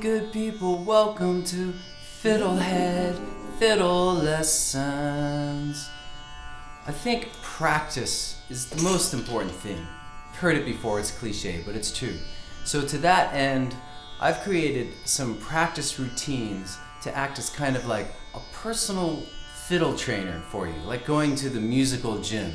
good people, welcome to FiddleHed Fiddle Lessons. I think practice is the most important thing. I've heard it before, it's cliche, but it's true. So to that end, I've created some practice routines to act as kind of like a personal fiddle trainer for you, like going to the musical gym,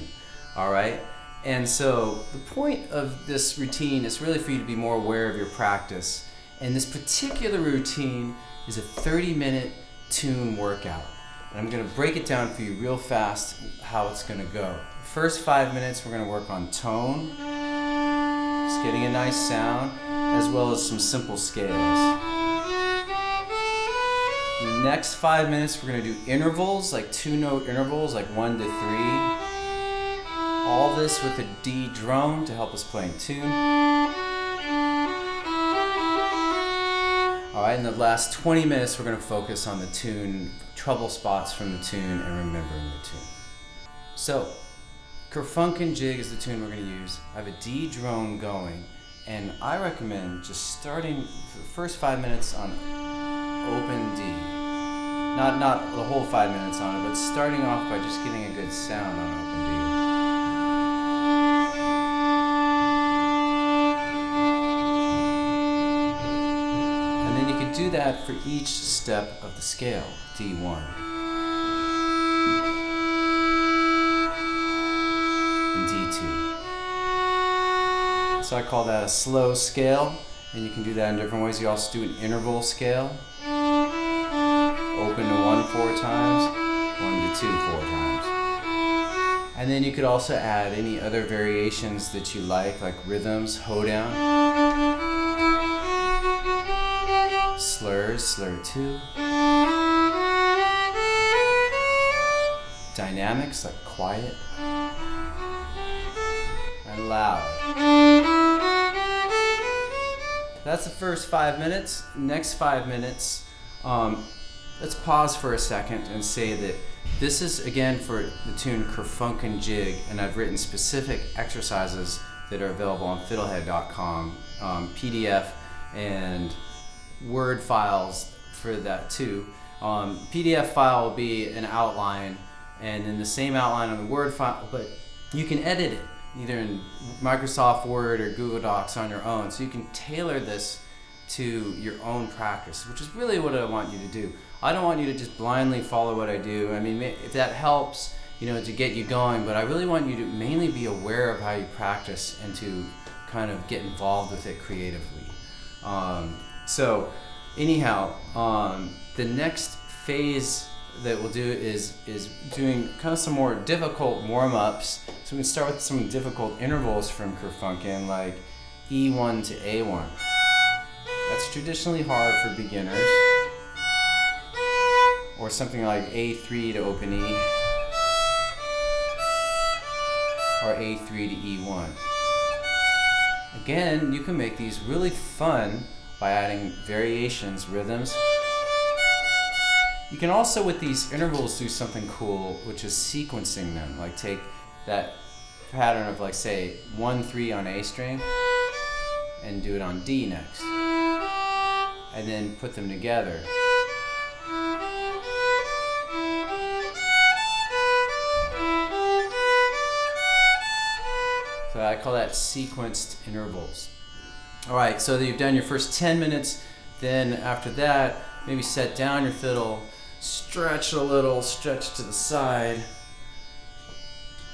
all right? And so the point of this routine is really for you to be more aware of your practice. And this particular routine is a 30-minute tune workout. And I'm gonna break it down for you real fast how it's gonna go. First 5 minutes, we're gonna work on tone, just getting a nice sound, as well as some simple scales. Next 5 minutes, we're gonna do intervals, like 2-note intervals, like 1 to 3. All this with a D drum to help us play in tune. All right, in the last 20 minutes, we're gonna focus on the tune, trouble spots from the tune, and remembering the tune. So, Kerfunkin' Jig is the tune we're gonna use. I have a D drone going, and I recommend just starting for the first 5 minutes on open D. Not the whole 5 minutes on it, but starting off by just getting a good sound on open D. Do that for each step of the scale, D1 and D2. So I call that a slow scale, and you can do that in different ways. You also do an interval scale. Open to 1 4 times, 1 to 2 4 times. And then you could also add any other variations that you like rhythms, hoedown. Slurs, slur 2. Dynamics like quiet and loud. That's the first 5 minutes. Next 5 minutes, let's pause for a second and say that this is again for the tune Kerfunkin' Jig, and I've written specific exercises that are available on FiddleHed.com, PDF and Word files for that too. PDF file will be an outline, and then the same outline on the Word file, but you can edit it either in Microsoft Word or Google Docs on your own, so you can tailor this to your own practice, which is really what I want you to do. I don't want you to just blindly follow what I do. I mean, if that helps, to get you going, but I really want you to mainly be aware of how you practice and to kind of get involved with it creatively. So anyhow, the next phase that we'll do is doing kind of some more difficult warm-ups. So we can start with some difficult intervals from Kerfunkin', like E1 to A1. That's traditionally hard for beginners. Or something like A3 to open E. Or A3 to E1. Again, you can make these really fun by adding variations, rhythms. You can also, with these intervals, do something cool, which is sequencing them. Like take that pattern of say 1-3 on A string and do it on D next. And then put them together. So I call that sequenced intervals. All right, so that you've done your first 10 minutes, then after that, maybe set down your fiddle, stretch a little, stretch to the side,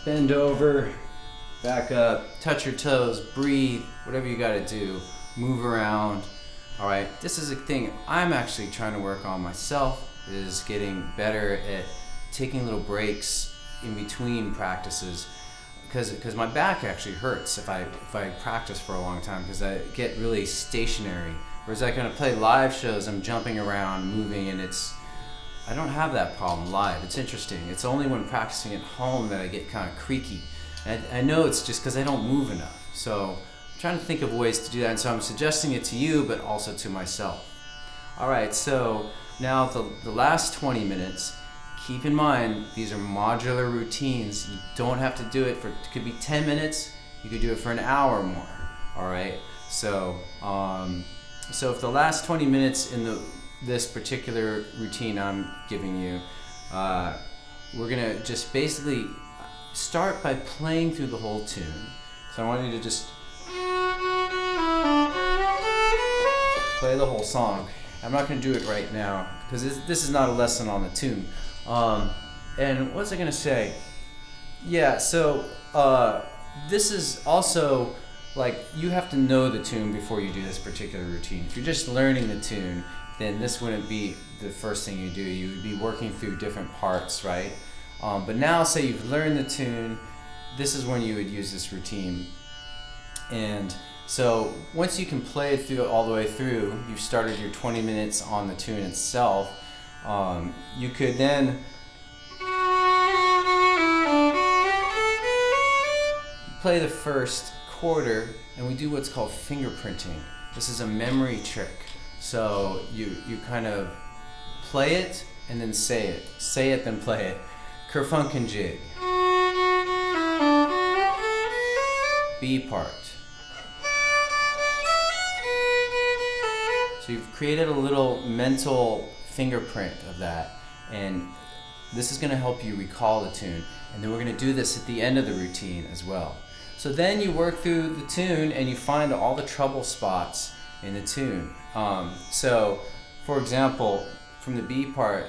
bend over, back up, touch your toes, breathe, whatever you gotta do, move around. All right, this is a thing I'm actually trying to work on myself, is getting better at taking little breaks in between practices. Because my back actually hurts if I practice for a long time, because I get really stationary. Whereas I kind of play live shows, I'm jumping around, moving, and I don't have that problem live. It's interesting. It's only when practicing at home that I get kind of creaky. And I know it's just because I don't move enough. So I'm trying to think of ways to do that, and so I'm suggesting it to you, but also to myself. All right, so now the last 20 minutes, keep in mind, these are modular routines. You don't have to do it it could be 10 minutes, you could do it for an hour or more, all right? So So if the last 20 minutes in this particular routine I'm giving you, we're gonna just basically start by playing through the whole tune. So I want you to just play the whole song. I'm not going to do it right now because this is not a lesson on the tune. And what was I going to say? Yeah, so this is also like you have to know the tune before you do this particular routine. If you're just learning the tune, then this wouldn't be the first thing you do. You would be working through different parts, right? But now, say you've learned the tune, this is when you would use this routine. And so once you can play it through all the way through, you've started your 20 minutes on the tune itself, you could then play the first quarter, and we do what's called fingerprinting. This is a memory trick. So you kind of play it and then say it. Say it, then play it. Kerfunken jig. B part. So you've created a little mental fingerprint of that, and this is going to help you recall the tune. And then we're going to do this at the end of the routine as well. So then you work through the tune and you find all the trouble spots in the tune. So for example, from the B part,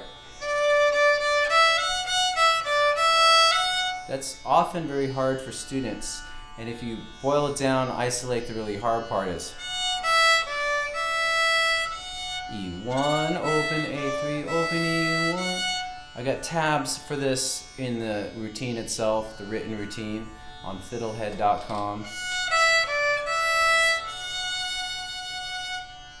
that's often very hard for students. And if you boil it down, isolate the really hard part is E1, open, A3, open, E1. I got tabs for this in the routine itself, the written routine on FiddleHed.com.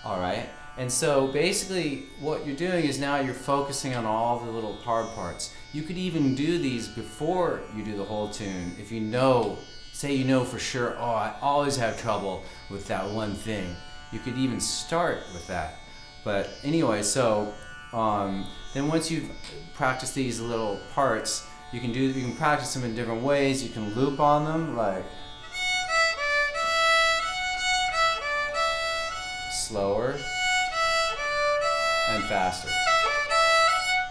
Alright, and so basically what you're doing is now you're focusing on all the little hard parts. You could even do these before you do the whole tune. If you know, say you know for sure, oh, I always have trouble with that one thing. You could even start with that. But anyway, so then once you've practiced these little parts, you can practice them in different ways. You can loop on them, like slower and faster.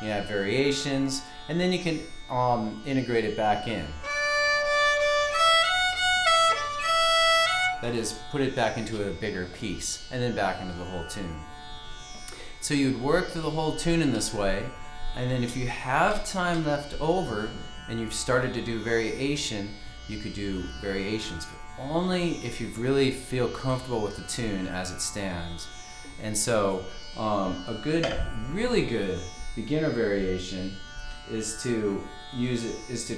You have variations, and then you can integrate it back in. That is, put it back into a bigger piece, and then back into the whole tune. So you'd work through the whole tune in this way, and then if you have time left over and you've started to do variation, you could do variations, but only if you really feel comfortable with the tune as it stands. And so a good, really good beginner variation is to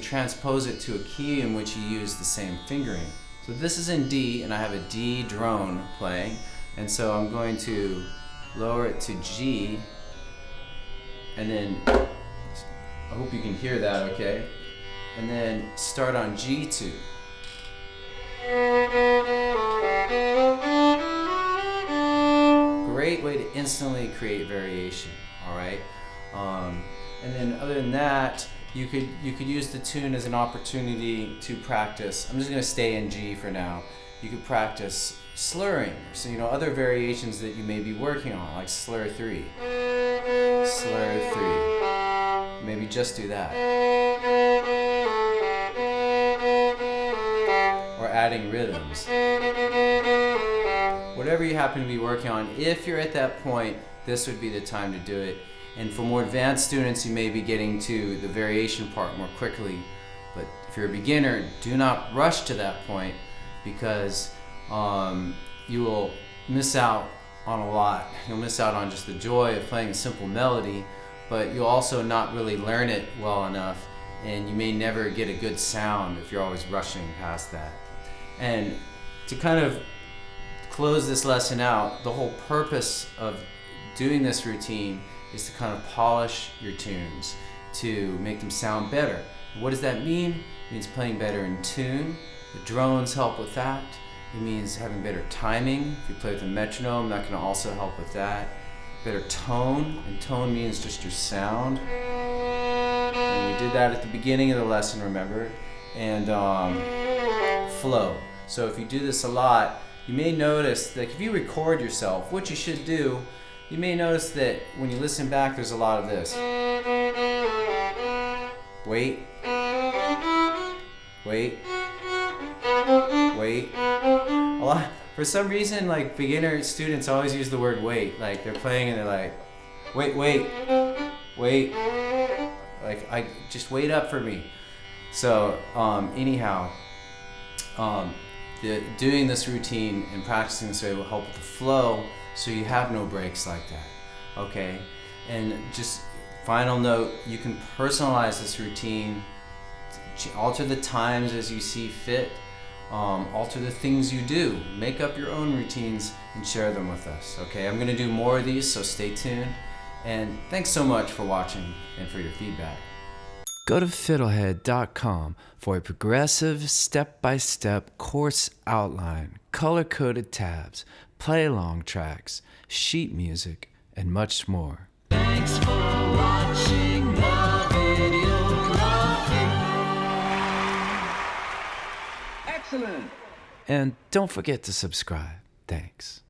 transpose it to a key in which you use the same fingering. So this is in D, and I have a D drone playing, and so I'm going to lower it to G, and then I hope you can hear that okay, and then start on G2. Great way to instantly create variation, alright? And then other than that, you could use the tune as an opportunity to practice. I'm just going to stay in G for now. You could practice slurring, so other variations that you may be working on, like slur 3, slur 3. Maybe just do that. Or adding rhythms. Whatever you happen to be working on, if you're at that point, this would be the time to do it. And for more advanced students, you may be getting to the variation part more quickly. But if you're a beginner, do not rush to that point, because you will miss out on a lot. You'll miss out on just the joy of playing a simple melody, but you'll also not really learn it well enough, and you may never get a good sound if you're always rushing past that. And to kind of close this lesson out, the whole purpose of doing this routine is to kind of polish your tunes, to make them sound better. What does that mean? It means playing better in tune. The drones help with that. It means having better timing. If you play with a metronome, that can also help with that. Better tone, and tone means just your sound. And we did that at the beginning of the lesson, remember? And flow. So if you do this a lot, you may notice, like if you record yourself, what you should do, you may notice that when you listen back, there's a lot of this. Wait. Wait. Wait. A lot. For some reason, like beginner students always use the word wait. Like they're playing and they're like, wait, wait, wait. Like just wait up for me. So anyhow, doing this routine and practicing this way will help with the flow, so you have no breaks like that. Okay, and just final note: you can personalize this routine, alter the times as you see fit. Alter the things you do, make up your own routines and share them with us. Okay, I'm gonna do more of these, so stay tuned. And thanks so much for watching and for your feedback. Go to FiddleHed.com for a progressive step-by-step course outline, color-coded tabs, play-along tracks, sheet music, and much more. Thanks for watching the video. Excellent. And don't forget to subscribe. Thanks.